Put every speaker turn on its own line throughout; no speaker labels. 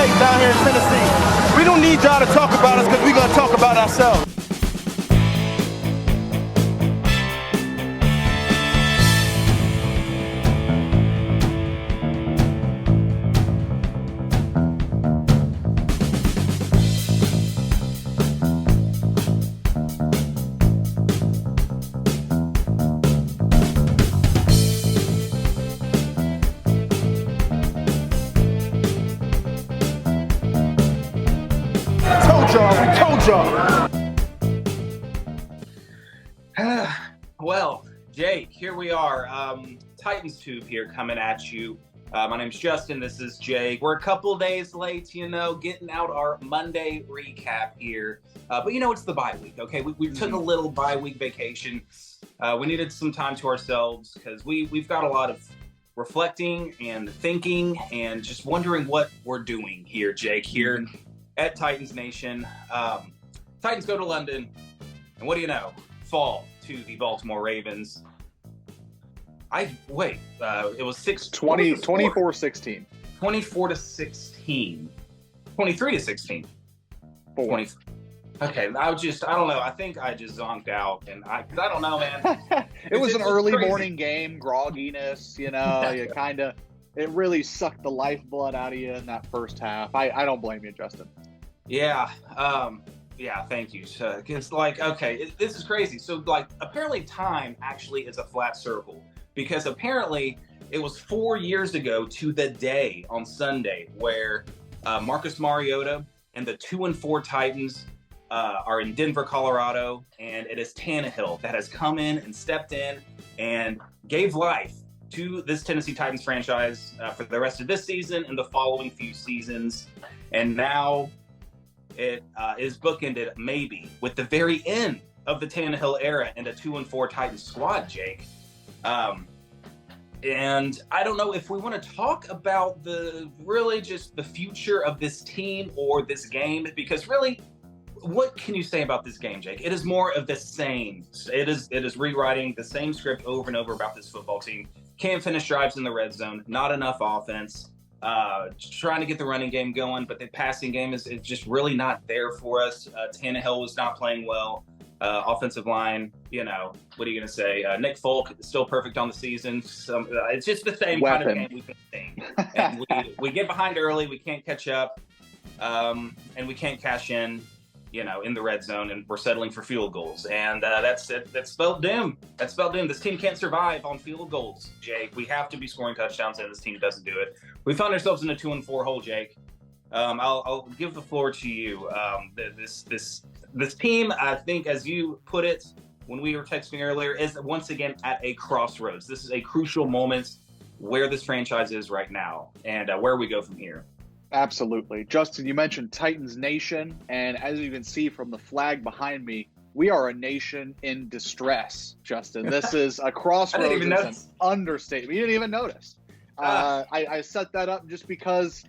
great down here in Tennessee. We don't need y'all to talk about us because we're going to talk about ourselves. We told y'all.
Well, Jake, here we are. Titans Tube here coming at you. My name's Justin. This is Jake. We're a couple days late, getting out our Monday recap here. But it's the bye week, okay? We took a little bye week vacation. We needed some time to ourselves because we've got a lot of reflecting and thinking and just wondering what we're doing here, Jake, here at Titans Nation. Titans go to London, and what do you know? Fall to the Baltimore Ravens. It was
24-16.
24-16. 23-16. 20. Okay, I don't know. I think I just zonked out, and I don't know, man.
It was an early morning game, grogginess, it really sucked the lifeblood out of you in that first half. I don't blame you, Justin.
Yeah, thank you. It's this is crazy. So, apparently time actually is a flat circle because apparently it was 4 years ago to the day on Sunday where Marcus Mariota and the 2-4 Titans are in Denver, Colorado, and it is Tannehill that has come in and stepped in and gave life to this Tennessee Titans franchise for the rest of this season and the following few seasons. And now it is bookended maybe with the very end of the Tannehill era and a 2-4 Titans squad, Jake. And I don't know if we want to talk about the future of this team or this game, because really, what can you say about this game, Jake? It is more of the same. It is rewriting the same script over and over about this football team. Can't finish drives in the red zone, not enough offense. Trying to get the running game going, but the passing game is just really not there for us. Tannehill was not playing well. Offensive line, what are you going to say? Nick Folk is still perfect on the season. It's just the same kind of game we've been seeing. And we get behind early, we can't catch up, and we can't cash in the red zone, and we're settling for field goals. And that's it. That's spelled doom. That's spelled doom. This team can't survive on field goals, Jake. We have to be scoring touchdowns, and this team doesn't do it. We found ourselves in a 2-4 hole, Jake. I'll give the floor to you. This team, I think, as you put it when we were texting earlier, is once again at a crossroads. This is a crucial moment where this franchise is right now, and where we go from here.
Absolutely. Justin, you mentioned Titans Nation, and as you can see from the flag behind me, we are a nation in distress, Justin. This is a crossroads.
I didn't even notice.
Understatement. You didn't even notice. I set that up just because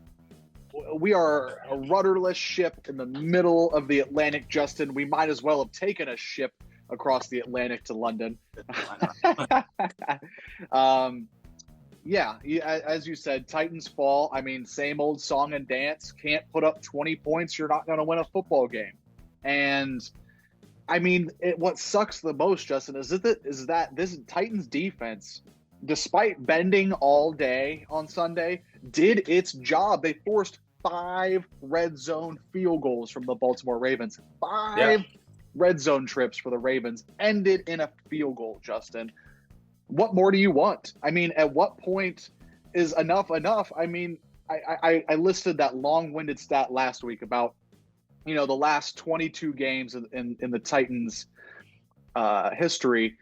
we are a rudderless ship in the middle of the Atlantic, Justin. We might as well have taken a ship across the Atlantic to London. As you said, Titans fall. I mean, same old song and dance. Can't put up 20 points, you're not going to win a football game. And I mean, what sucks the most, Justin, is that this Titans defense, despite bending all day on Sunday, did its job. They forced 5 red zone field goals from the Baltimore Ravens. 5 red zone trips for the Ravens ended in a field goal, Justin. What more do you want? I mean, at what point is enough enough? I mean, I listed that long-winded stat last week about, the last 22 games in the Titans' history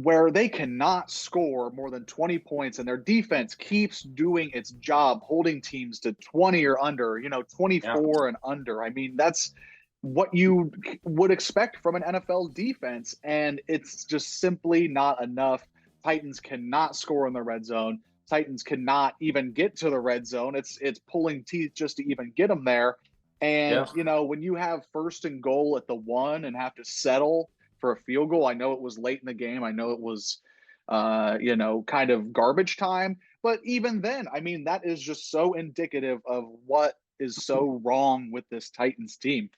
where they cannot score more than 20 points, and their defense keeps doing its job, holding teams to 20 or under, 24 and under. I mean, that's what you would expect from an NFL defense, and it's just simply not enough. Titans cannot score in the red zone. Titans cannot even get to the red zone. It's pulling teeth just to even get them there. And, when you have first and goal at the 1 and have to settle for a field goal, I know it was late in the game. I know it was, kind of garbage time. But even then, I mean, that is just so indicative of what is so wrong with this Titans team.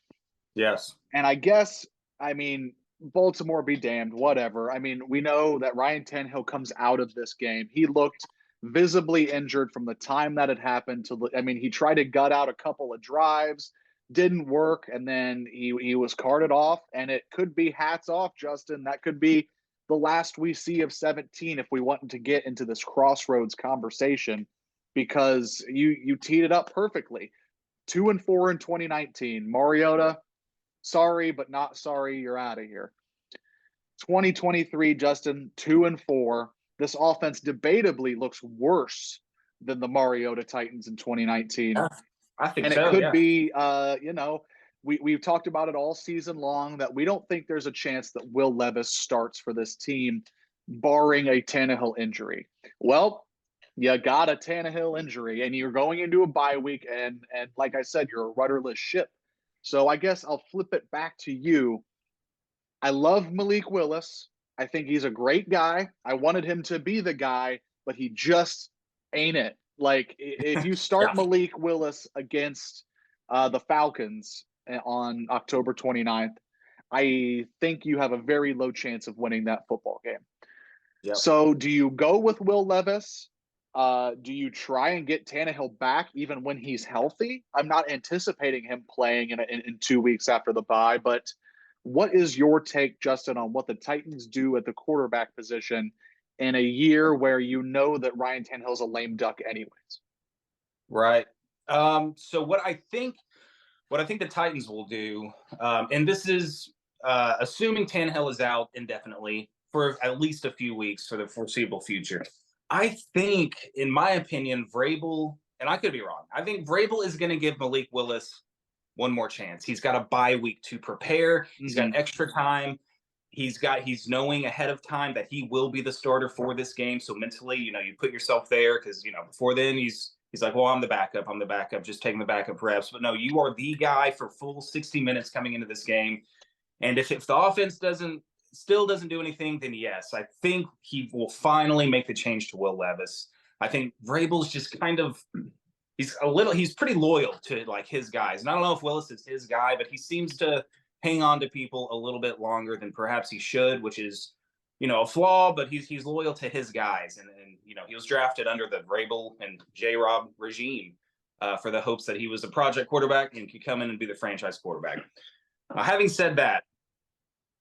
Yes.
And I guess, I mean, Baltimore be damned, whatever. I mean, we know that Ryan Tannehill comes out of this game. He looked visibly injured from the time that it happened to, I mean, he tried to gut out a couple of drives, didn't work, and then he was carted off. And it could be hats off, Justin. That could be the last we see of 17 if we want to get into this crossroads conversation, because you teed it up perfectly. 2-4 in 2019. Mariota, sorry, but not sorry. You're out of here. 2023, Justin, 2-4. This offense debatably looks worse than the Mariota Titans in 2019.
I think
and
so.
It could
yeah.
be, we've talked about it all season long that we don't think there's a chance that Will Levis starts for this team, barring a Tannehill injury. Well, you got a Tannehill injury, and you're going into a bye week, and like I said, you're a rudderless ship. So I guess I'll flip it back to you. I love Malik Willis. I think he's a great guy. I wanted him to be the guy, but he just ain't it. Like, if you start
Yeah.
Malik Willis against the Falcons on October 29th, I think you have a very low chance of winning that football game.
Yep.
So do you go with Will Levis? Do you try and get Tannehill back even when he's healthy? I'm not anticipating him playing in 2 weeks after the bye, but what is your take, Justin, on what the Titans do at the quarterback position in a year where you know that Ryan Tannehill's a lame duck anyways?
Right. So what I think the Titans will do, and this is assuming Tannehill is out indefinitely for at least a few weeks for the foreseeable future. I think, in my opinion, Vrabel, and I could be wrong, I think Vrabel is going to give Malik Willis one more chance. He's got a bye week to prepare. He's got extra time. He's knowing ahead of time that he will be the starter for this game. So mentally, you put yourself there, because, before then he's like, well, I'm the backup, just taking the backup reps. But no, you are the guy for full 60 minutes coming into this game. And if the offense still doesn't do anything, then yes, I think he will finally make the change to Will Levis. I think Vrabel's just kind of, he's pretty loyal to like his guys. And I don't know if Willis is his guy, but he seems to hang on to people a little bit longer than perhaps he should, which is, a flaw, but he's loyal to his guys. And he was drafted under the Vrabel and J-Rob regime for the hopes that he was a project quarterback and could come in and be the franchise quarterback. Having said that,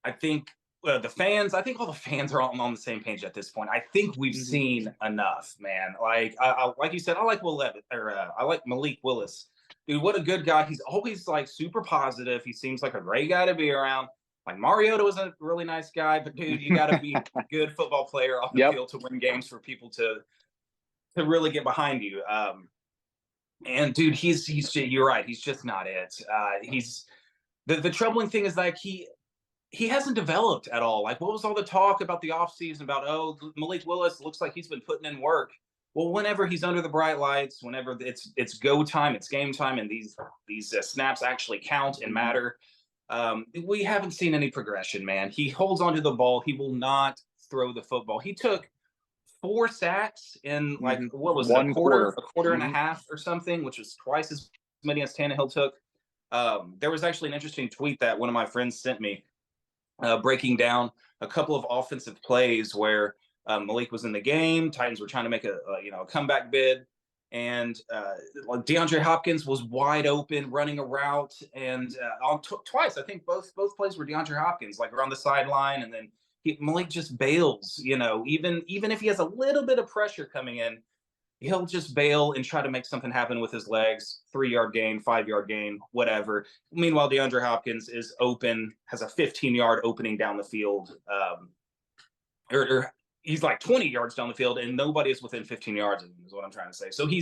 I think all the fans are on the same page at this point. I think we've seen enough, man. Like, like you said, I like Will Levis, I like Malik Willis. Dude, what a good guy. He's always like super positive. He seems like a great guy to be around. Like, Mariota was a really nice guy, but dude, you got to be a good football player off the field to win games for people to really get behind you. And dude, you're right. He's just not it. The troubling thing is like he hasn't developed at all. Like, what was all the talk about the offseason about, oh, Malik Willis looks like he's been putting in work. Well, whenever he's under the bright lights, whenever it's go time, it's game time, and these snaps actually count and matter, we haven't seen any progression, man. He holds onto the ball. He will not throw the football. He took 4 sacks in what was it, a quarter and a half or something, which was twice as many as Tannehill took. There was actually an interesting tweet that one of my friends sent me, breaking down a couple of offensive plays where Malik was in the game. Titans were trying to make a comeback bid, and DeAndre Hopkins was wide open running a route, and twice I think both plays were DeAndre Hopkins, like around the sideline, and then Malik just bails. Even if he has a little bit of pressure coming in, he'll just bail and try to make something happen with his legs. 3-yard gain, 5-yard gain, whatever. Meanwhile, DeAndre Hopkins is open, has a 15-yard opening down the field, or he's like 20 yards down the field, and nobody is within 15 yards of him, is what I'm trying to say. So he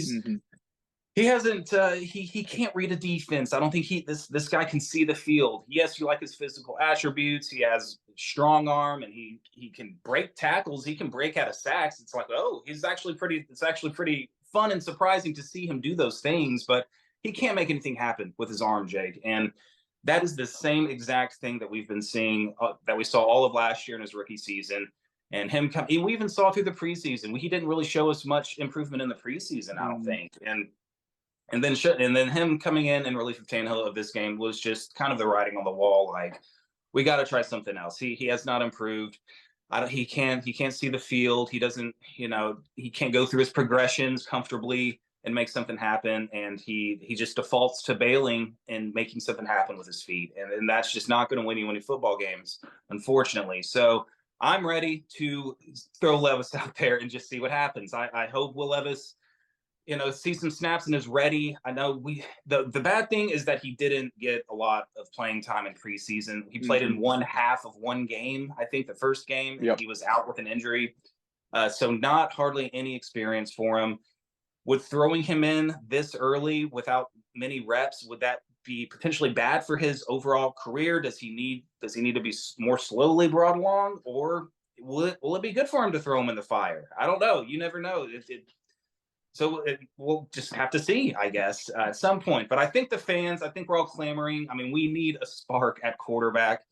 hasn't he can't read a defense. I don't think this guy can see the field. Yes, you like his physical attributes. He has strong arm, and he can break tackles. He can break out of sacks. It's like, oh, it's actually pretty fun and surprising to see him do those things, but he can't make anything happen with his arm, Jake. And that is the same exact thing that we've been seeing, that we saw all of last year in his rookie season. And we even saw through the preseason. He didn't really show us much improvement in the preseason, I don't think. And And then him coming in relief of Tannehill of this game was just kind of the writing on the wall. Like, we got to try something else. He has not improved. He can't see the field. He doesn't, he can't go through his progressions comfortably and make something happen. And he just defaults to bailing and making something happen with his feet. And that's just not going to win you any football games, unfortunately. So I'm ready to throw Levis out there and just see what happens. I hope Will Levis, see some snaps and is ready. I know the bad thing is that he didn't get a lot of playing time in preseason. He played in one half of one game, I think the first game, and he was out with an injury. So not hardly any experience for him. Would throwing him in this early without many reps, would that be potentially bad for his overall career? Does he need to be more slowly brought along, or will it be good for him to throw him in the fire? I don't know. You never know. We'll just have to see, I guess, at some point. But I think we're all clamoring. I mean, we need a spark at quarterback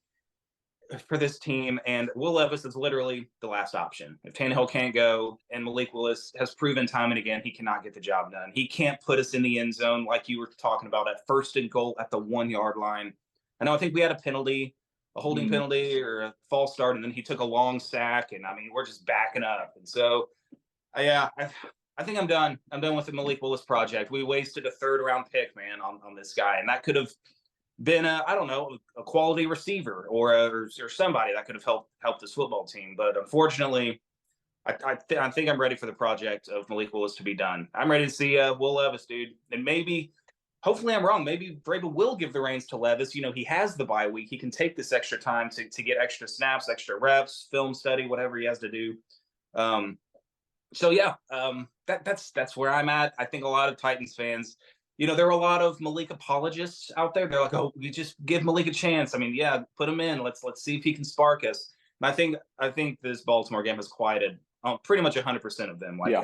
for this team, and Will Levis is literally the last option. If Tannehill can't go, and Malik Willis has proven time and again he cannot get the job done. He can't put us in the end zone like you were talking about at 1st and goal at the 1 yard line. I think we had a penalty, a holding penalty or a false start, and then he took a long sack, and I mean, we're just backing up. And so, I think I'm done. I'm done with the Malik Willis project. We wasted a 3rd round pick, man, on this guy, and that could have been a quality receiver or somebody that could have helped this football team. But unfortunately, I think I'm ready for the project of Malik Willis to be done. I'm ready to see Will Levis, dude, and hopefully I'm wrong. Maybe Vrabel will give the reins to Levis. He has the bye week. He can take this extra time to get extra snaps, extra reps, film study, whatever he has to do. That's where I'm at. I think a lot of Titans fans, there are a lot of Malik apologists out there. They're like, "Oh, you just give Malik a chance. I mean, yeah, put him in. Let's see if he can spark us." And I think this Baltimore game has quieted pretty much 100% of them. Like,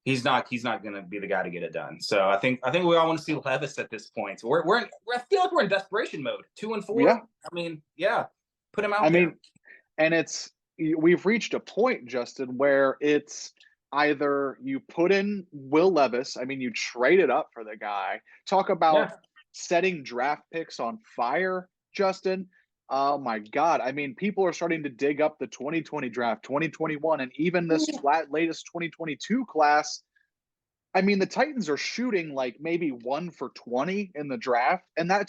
he's not going to be the guy to get it done. So I think we all want to see Levis at this point. So I feel like we're in desperation mode. 2-4.
Yeah.
I mean, put him out.
I mean, and we've reached a point, Justin, where it's either you put in Will Levis. I mean, you traded up for the guy. Talk about setting draft picks on fire, Justin. Oh my God. I mean, people are starting to dig up the 2020 draft, 2021, and even this latest 2022 class. I mean, the Titans are shooting like maybe 1 for 20 in the draft. And that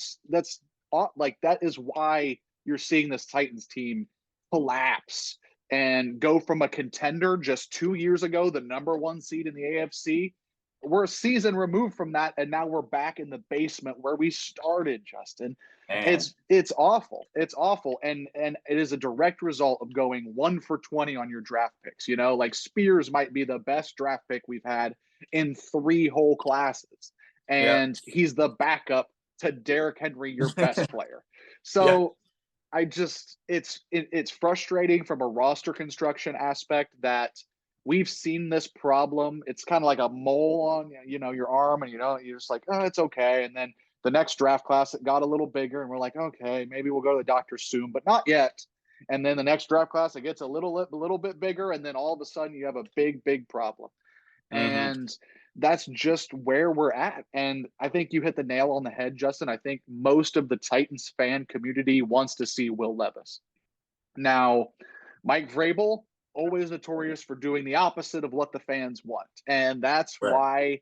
is why you're seeing this Titans team collapse and go from a contender just 2 years ago, the number 1 seed in the AFC. We're a season removed from that, and now we're back in the basement where we started, Justin. Man. It's awful. It's awful. And it is a direct result of going 1 for 20 on your draft picks. Like Spears might be the best draft pick we've had in 3 whole classes. And he's the backup to Derrick Henry, your best player. So it's frustrating from a roster construction aspect that we've seen this problem. It's kind of like a mole on, your arm, and you're just like, oh, it's okay. And then the next draft class, it got a little bigger, and we're like, okay, maybe we'll go to the doctor soon, but not yet. And then the next draft class, it gets a little bit bigger, and then all of a sudden you have a big problem. And that's just where we're at. And I think you hit the nail on the head, Justin. I think most of the Titans fan community wants to see Will Levis. Now, Mike Vrabel, always notorious for doing the opposite of what the fans want. And that's why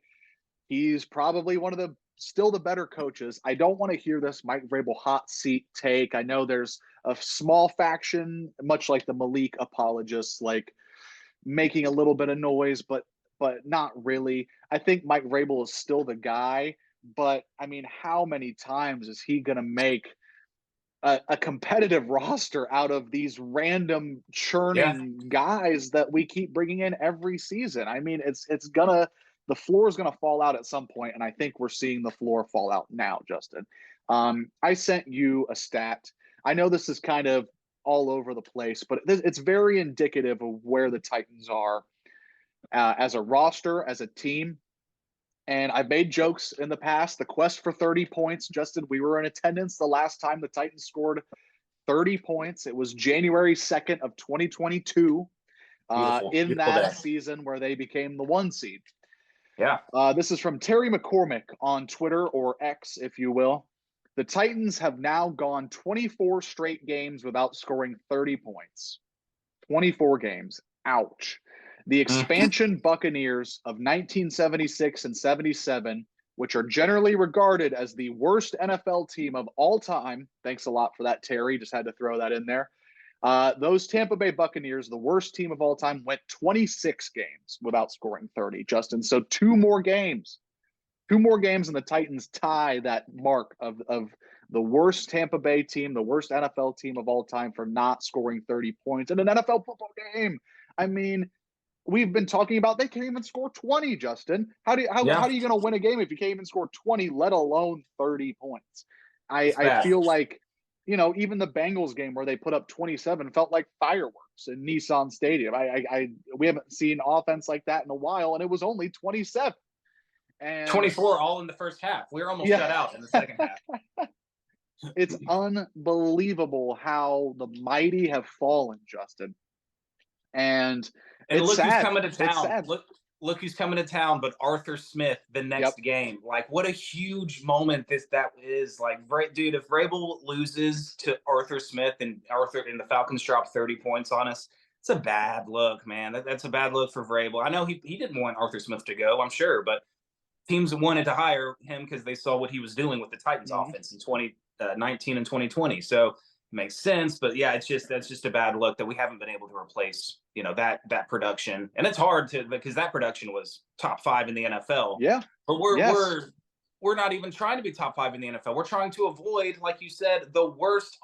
he's probably one of still the better coaches. I don't want to hear this Mike Vrabel hot seat take. I know there's a small faction, much like the Malik apologists, like making a little bit of noise, but not really. I think Mike Vrabel is still the guy, but I mean, how many times is he going to make a competitive roster out of these random churning guys that we keep bringing in every season? I mean, the floor is gonna fall out at some point, and I think we're seeing the floor fall out now, Justin. I sent you a stat. I know this is kind of all over the place, but it's very indicative of where the Titans are as a roster, as a team. And I've made jokes in the past, the quest for 30 points. Justin, we were in attendance the last time the Titans scored 30 points. It was January 2nd of 2022 in that season where they became the 1 seed.
Yeah.
This is from Terry McCormick on Twitter, or X, if you will. The Titans have now gone 24 straight games without scoring 30 points. 24 games. Ouch. The expansion Buccaneers of 1976 and 77, which are generally regarded as the worst NFL team of all time. Thanks a lot for that, Terry. Just had to throw that in there. Those Tampa Bay Buccaneers, the worst team of all time, went 26 games without scoring 30, Justin. So two more games, and the Titans tie that mark of the worst Tampa Bay team, the worst NFL team of all time for not scoring 30 points in an NFL football game. I mean, we've been talking about they can't even score 20, Justin. How are you going to win a game if you can't even score 20, let alone 30 points? I feel like, even the Bengals game where they put up 27 felt like fireworks in Nissan Stadium. We haven't seen offense like that in a while, and it was only 27. And
24 all in the first half. We were almost shut out in the second half.
It's unbelievable how the mighty have fallen, Justin. And it's
look
sad.
Who's coming to town.
It's sad.
Look who's coming to town, but Arthur Smith the next game. Like, what a huge moment that is. Like, dude, if Vrabel loses to Arthur Smith and the Falcons drop 30 points on us, it's a bad look, man. That's a bad look for Vrabel. I know he didn't want Arthur Smith to go, I'm sure, but teams wanted to hire him because they saw what he was doing with the Titans offense in 2019 and 2020. So it makes sense, but yeah, that's just a bad look that we haven't been able to replace, that production. And it's hard because that production was top 5 in the NFL.
Yeah.
But we're not even trying to be top 5 in the NFL. We're trying to avoid, like you said, the worst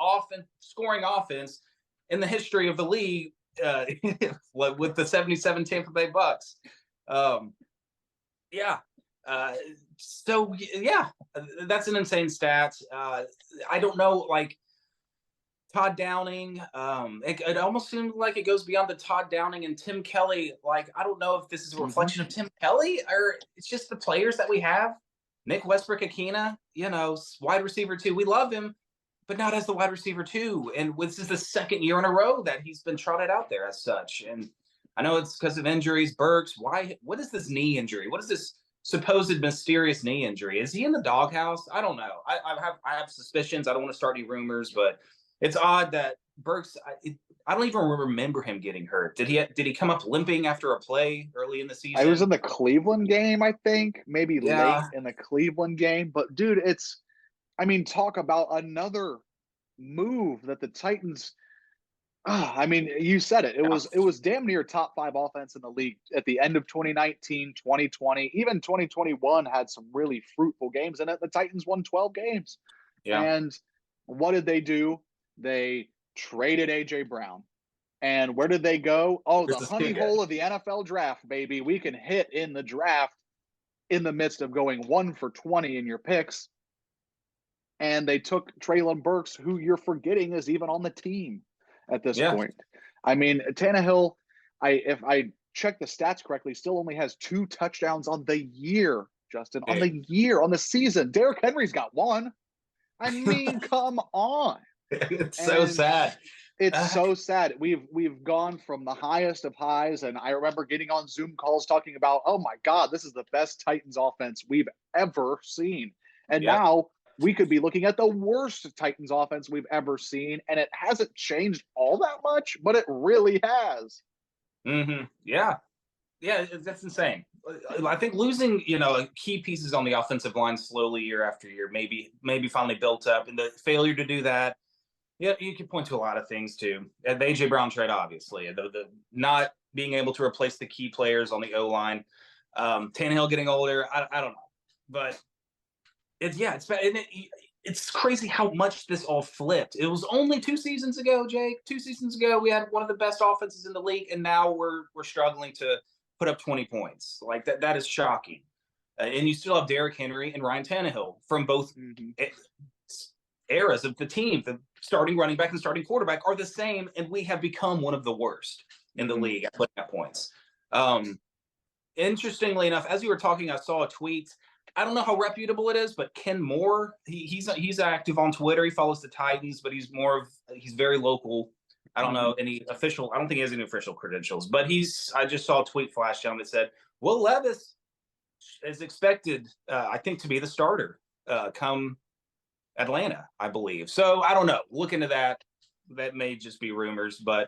scoring offense in the history of the league with the 77 Tampa Bay Bucks. That's an insane stat. I don't know, like Todd Downing. It almost seems like it goes beyond the Todd Downing and Tim Kelly. Like, I don't know if this is a reflection of Tim Kelly or it's just the players that we have. Nick Westbrook-Akina, wide receiver 2. We love him, but not as the wide receiver 2. And this is the second year in a row that he's been trotted out there as such. And I know it's because of injuries. Burks, why? What is this knee injury? What is this supposed mysterious knee injury? Is he in the doghouse? I don't know. I have suspicions. I don't want to start any rumors, but it's odd that Burks. I don't even remember him getting hurt. Did he come up limping after a play early in the season?
I was in the Cleveland game, I think, maybe late in the Cleveland game. But dude, talk about another move that the Titans. You said it. It was damn near top 5 offense in the league at the end of 2019, 2020, even 2021 had some really fruitful games in it. The Titans won 12 games. Yeah. And what did they do? They traded AJ Brown. And where did they go? Oh, the honey hole of the NFL draft, baby. We can hit in the draft in the midst of going 1 for 20 in your picks. And they took Treylon Burks, who you're forgetting is even on the team at this point. Tannehill, if I check the stats correctly, still only has 2 touchdowns on the year, Justin. On the season. Derrick Henry's got 1. Come on.
It's so sad.
It's so sad. We've gone from the highest of highs, and I remember getting on Zoom calls talking about, oh my God, this is the best Titans offense we've ever seen. And now we could be looking at the worst Titans offense we've ever seen, and it hasn't changed all that much, but it really has.
Yeah, that's insane. I think losing, key pieces on the offensive line slowly year after year, maybe finally built up, and the failure to do that. Yeah, you can point to a lot of things too. The AJ Brown trade, obviously, the not being able to replace the key players on the O line, Tannehill getting older. I don't know, but it's bad. And it's crazy how much this all flipped. It was only 2 seasons ago, Jake. 2 seasons ago, we had one of the best offenses in the league, and now we're struggling to put up 20 points. Like that. That is shocking. And you still have Derrick Henry and Ryan Tannehill from both eras of the team. The starting running back and starting quarterback are the same, and we have become one of the worst in the league at putting up points. Interestingly enough, as you were talking, I saw a tweet. I don't know how reputable it is, but Ken Moore, he's active on Twitter. He follows the Titans, but he's very local. I don't know any official. I don't think he has any official credentials, but I just saw a tweet flash down that said, Will Levis is expected, I think, to be the starter come Atlanta, I believe. So I don't know. Look into that. That may just be rumors, but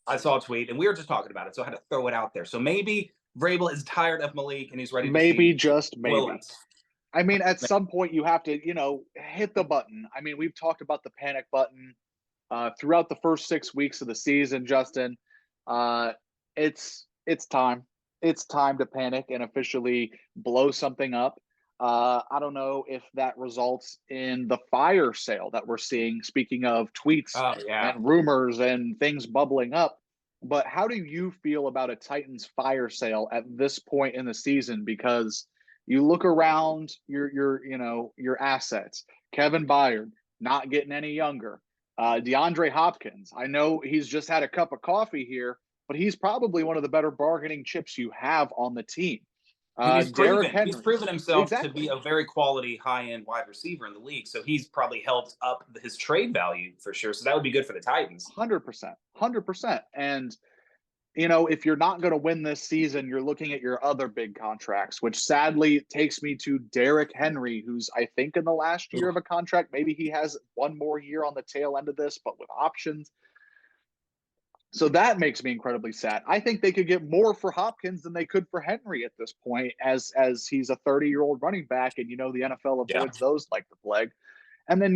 I saw a tweet and we were just talking about it, so I had to throw it out there. So maybe Vrabel is tired of Malik and he's ready to
maybe,
see
just maybe.
Willis.
I mean, at some point you have to, hit the button. I mean, we've talked about the panic button throughout the first 6 weeks of the season, Justin. It's time. It's time to panic and officially blow something up. I don't know if that results in the fire sale that we're seeing, speaking of tweets and rumors and things bubbling up. But how do you feel about a Titans fire sale at this point in the season? Because you look around your assets. Kevin Byard not getting any younger. DeAndre Hopkins, I know he's just had a cup of coffee here, but he's probably one of the better bargaining chips you have on the team.
He's proven himself to be a very quality high-end wide receiver in the league. So he's probably helped up his trade value for sure. So that would be good for the Titans.
100%. And, if you're not going to win this season, you're looking at your other big contracts, which sadly takes me to Derrick Henry, who's, I think, in the last year of a contract. Maybe he has one more year on the tail end of this, but with options. So that makes me incredibly sad. I think they could get more for Hopkins than they could for Henry at this point, as he's a 30-year-old running back, and the NFL avoids those like the plague. And then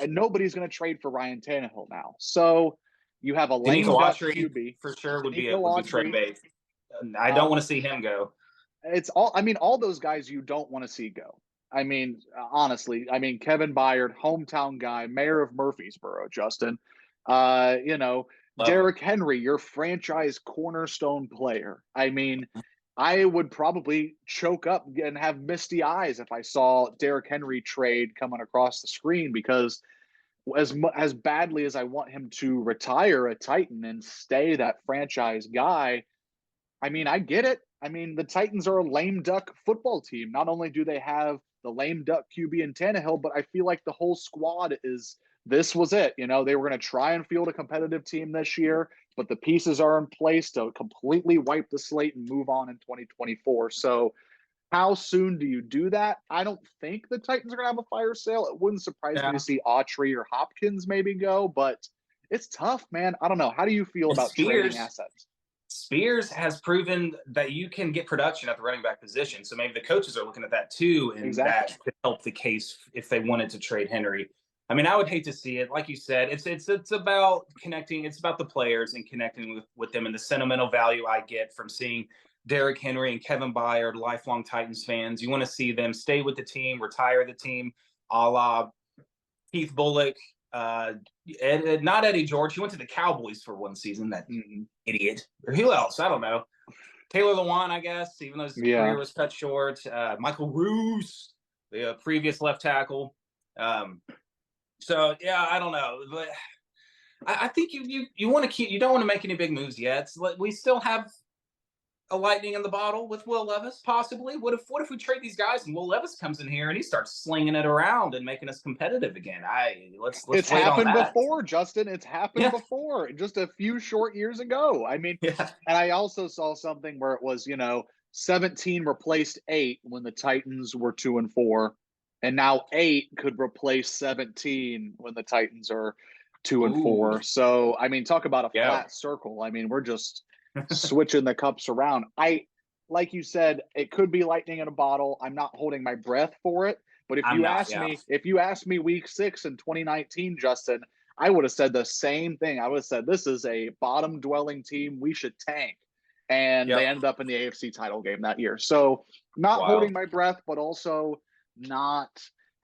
nobody's going to trade for Ryan Tannehill now. So you have a lame duck QB
for sure would be trade bait. I don't want to see him go.
It's all those guys you don't want to see go. I mean, honestly, Kevin Byard, hometown guy, mayor of Murfreesboro, Justin. Derrick Henry, your franchise cornerstone player. I mean, I would probably choke up and have misty eyes if I saw Derrick Henry trade coming across the screen, because as badly as I want him to retire a Titan and stay that franchise guy, I mean, I get it. I mean, the Titans are a lame duck football team. Not only do they have the lame duck QB in Tannehill, but I feel like the whole squad this was it. They were going to try and field a competitive team this year, but the pieces are in place to completely wipe the slate and move on in 2024. So how soon do you do that? I don't think the Titans are going to have a fire sale. It wouldn't surprise me to see Autry or Hopkins maybe go, but it's tough, man. I don't know. How do you feel about trading assets?
Spears has proven that you can get production at the running back position. So maybe the coaches are looking at that too, and that could help the case if they wanted to trade Henry. I mean, I would hate to see it. Like you said, it's about connecting. It's about the players and connecting with them, and the sentimental value I get from seeing Derrick Henry and Kevin Byard, lifelong Titans fans. You want to see them stay with the team, retire the team, a la Keith Bullock, not Eddie George. He went to the Cowboys for one season, that idiot. Or who else? I don't know. Taylor Lewan, I guess, even though his career was cut short. Michael Roos, the previous left tackle. So, I don't know. But I think you want to keep – you don't want to make any big moves yet. We still have a lightning in the bottle with Will Levis, possibly. What if we trade these guys and Will Levis comes in here and he starts slinging it around and making us competitive again? Let's
it's happened before, Justin. It's happened before, just a few short years ago. I mean, and I also saw something where it was, 17 replaced 8 when the Titans were 2-4, and now 8 could replace 17 when the Titans are 2-4. So, I mean, talk about a flat circle. I mean, we're just switching the cups around. Like you said, it could be lightning in a bottle. I'm not holding my breath for it. But if you asked me week 6 in 2019, Justin, I would have said the same thing. I would have said, this is a bottom dwelling team. We should tank. And they ended up in the AFC title game that year. So not holding my breath, but also not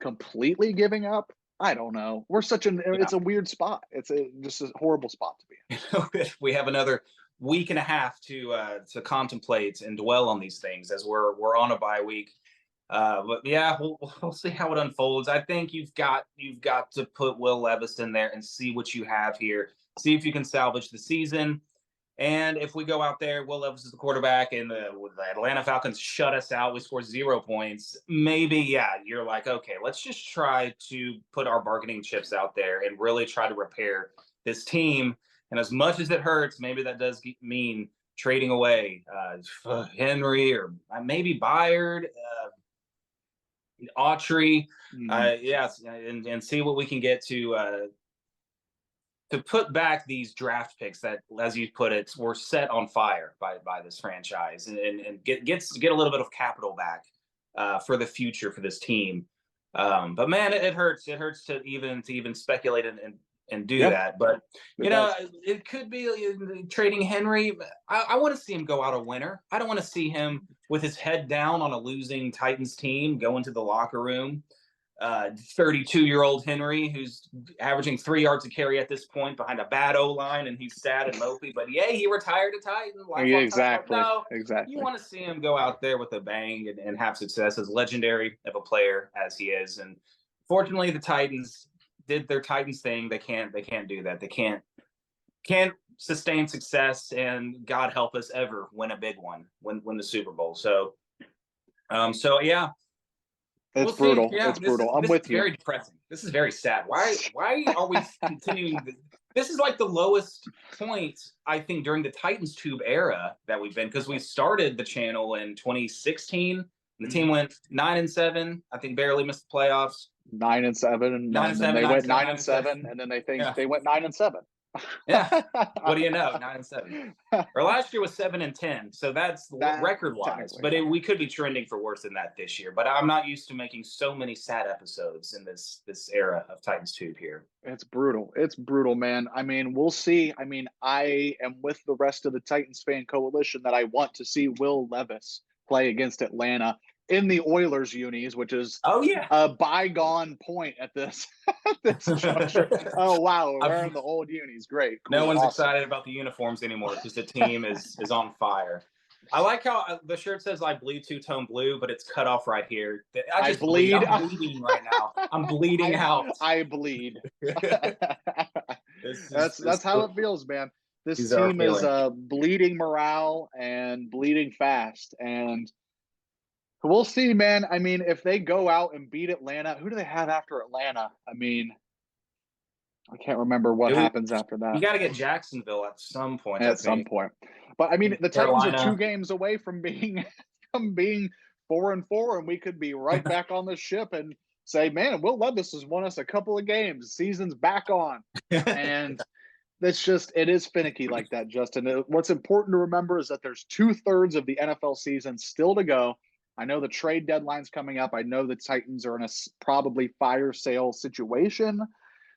completely giving up. I don't know. We're it's a weird spot. It's just a horrible spot to be in.
We have another week and a half to contemplate and dwell on these things as we're on a bye week. But we'll see how it unfolds. I think you've got to put Will Levis in there and see what you have here. See if you can salvage the season. And if we go out there, Will Levis is the quarterback, and the Atlanta Falcons shut us out, we score 0 points. Maybe, you're like, okay, let's just try to put our bargaining chips out there and really try to repair this team. And as much as it hurts, maybe that does mean trading away Henry or maybe Byard, Autry, yes, and see what we can get to put back these draft picks that, as you put it, were set on fire by this franchise, and get a little bit of capital back for the future for this team. But man, it hurts. It hurts to even speculate and do that. But it could be trading Henry. I want to see him go out a winner. I don't want to see him with his head down on a losing Titans team go into the locker room. 32-year-old Henry, who's averaging 3 yards a carry at this point behind a bad O-line, and he's sad and mopey. But he retired a Titan.
Exactly.
No,
exactly.
You want to see him go out there with a bang and have success, as legendary of a player as he is. And fortunately, the Titans did their Titans thing. They can't do that. They can't sustain success, and God help us ever win a big one, win the Super Bowl. So yeah.
It's brutal.
Yeah,
it's brutal. I'm with you.
Very depressing. This is very sad. Why are we continuing? This is like the lowest point, I think, during the Titans Tube era that we've been, because we started the channel in 2016. And the team went 9-7. I think barely missed the playoffs.
9-7, and 9-7. They went 9-7, and then they went 9-7.
Yeah. What do you know? 9-7. Or last year was 7-10. So that's record-wise. But we could be trending for worse than that this year. But I'm not used to making so many sad episodes in this era of Titans Tube here.
It's brutal. It's brutal, man. I mean, we'll see. I mean, I am with the rest of the Titans fan coalition that I want to see Will Levis play against Atlanta in the Oilers unis, which is a bygone point at this juncture. Oh wow, we're wearing the old unis. Great. Cool,
no one's excited about the uniforms anymore because the team is on fire. I like how the shirt says "I bleed two-tone blue," but it's cut off right here. I bleed. I'm bleeding right now. I'm bleeding out.
I bleed. That's how it feels, man. This team is bleeding morale and bleeding fast, and we'll see, man. I mean, if they go out and beat Atlanta, who do they have after Atlanta? I mean, I can't remember what happens after that.
You got to get Jacksonville at some point.
At some point. But I mean, the Titans are 2 games away from being 4-4, and we could be right back on the ship and say, man, Will Levis has won us a couple of games. Season's back on. And it is finicky like that, Justin. What's important to remember is that there's 2/3 of the NFL season still to go. I know the trade deadline's coming up. I know the Titans are in a probably fire sale situation.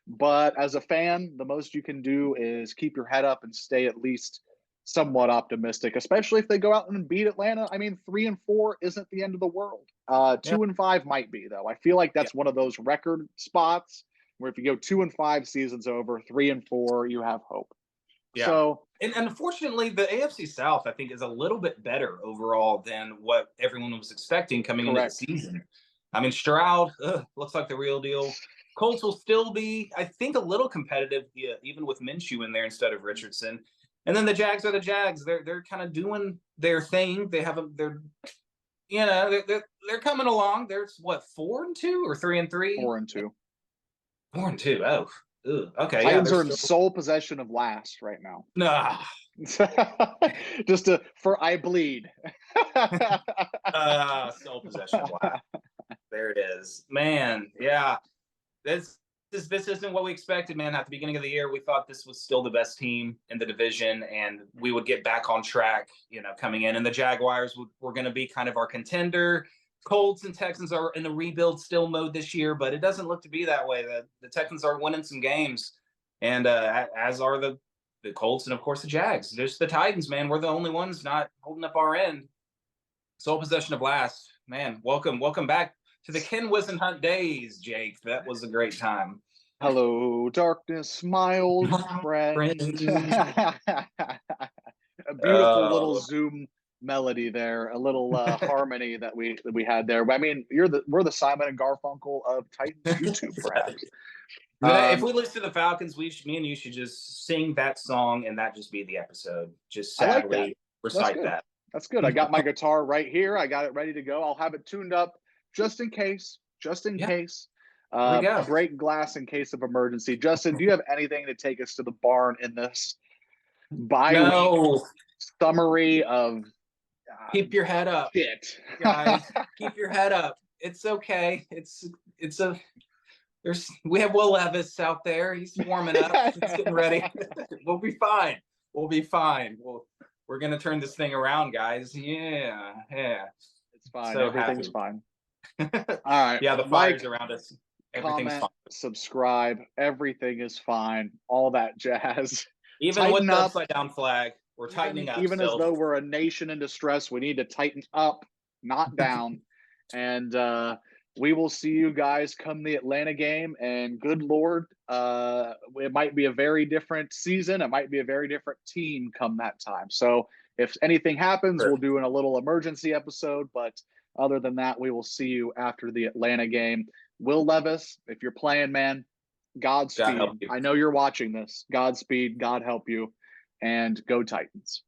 But as a fan, the most you can do is keep your head up and stay at least somewhat optimistic, especially if they go out and beat Atlanta. I mean, 3-4 isn't the end of the world. 2-5 might be, though. I feel like that's one of those record spots where if you go 2-5, season's over. 3-4, you have hope.
Yeah.
So,
and unfortunately, the AFC South, I think, is a little bit better overall than what everyone was expecting coming into the season. I mean, Stroud looks like the real deal. Colts will still be, I think, a little competitive, even with Minshew in there instead of Richardson. And then the Jags are the Jags. They're kind of doing their thing. They're coming along. There's what, 4-2 or 3-3?
4-2.
4-2. Oh. Ugh, okay.
Titans are in sole possession of last right now.
Nah.
I bleed.
Sole possession of last. There it is. Man, yeah. This isn't what we expected, man. At the beginning of the year, we thought this was still the best team in the division, and we would get back on track, coming in. And the Jaguars were going to be kind of our contender. Colts and Texans are in the rebuild still mode this year, but it doesn't look to be that way. The Texans are winning some games, and as are the Colts and, of course, the Jags. There's the Titans, man. We're the only ones not holding up our end. Sole possession of last. Man, welcome back to the Ken Wisenhunt days, Jake. That was a great time.
Hello, darkness, my old friend. A beautiful little Zoom melody there, a little harmony that we had there. I mean, we're the Simon and Garfunkel of Titans YouTube, perhaps.
If we listen to the Falcons, me and you should just sing that song, and that just be the episode. Just sadly recite that.
That's good. I got my guitar right here. I got it ready to go. I'll have it tuned up just in case. Break glass in case of emergency. Justin, do you have anything to take us to the barn in this bye week? summary of
keep your head up,
shit.
guys. Keep your head up. It's okay. We have Will Levis out there. He's warming up. He's getting ready. We'll be fine. We'll be fine. We're gonna turn this thing around, guys. Yeah.
It's fine.
So
Everything's
happy.
fine. All right.
Yeah, the fire's around us. Everything's
Comment,
fine.
subscribe. Everything is fine. All that jazz.
Even
Tighten
with the
up.
upside down flag, we're tightening up.
Even as
still.
though we're a nation in distress, we need to tighten up, not down. And we will see you guys come the Atlanta game. And good Lord, it might be a very different season. It might be a very different team come that time. So if anything happens, we'll do a little emergency episode. But other than that, we will see you after the Atlanta game. Will Levis, if you're playing, man, Godspeed. I know you're watching this. Godspeed. God help you. And go Titans.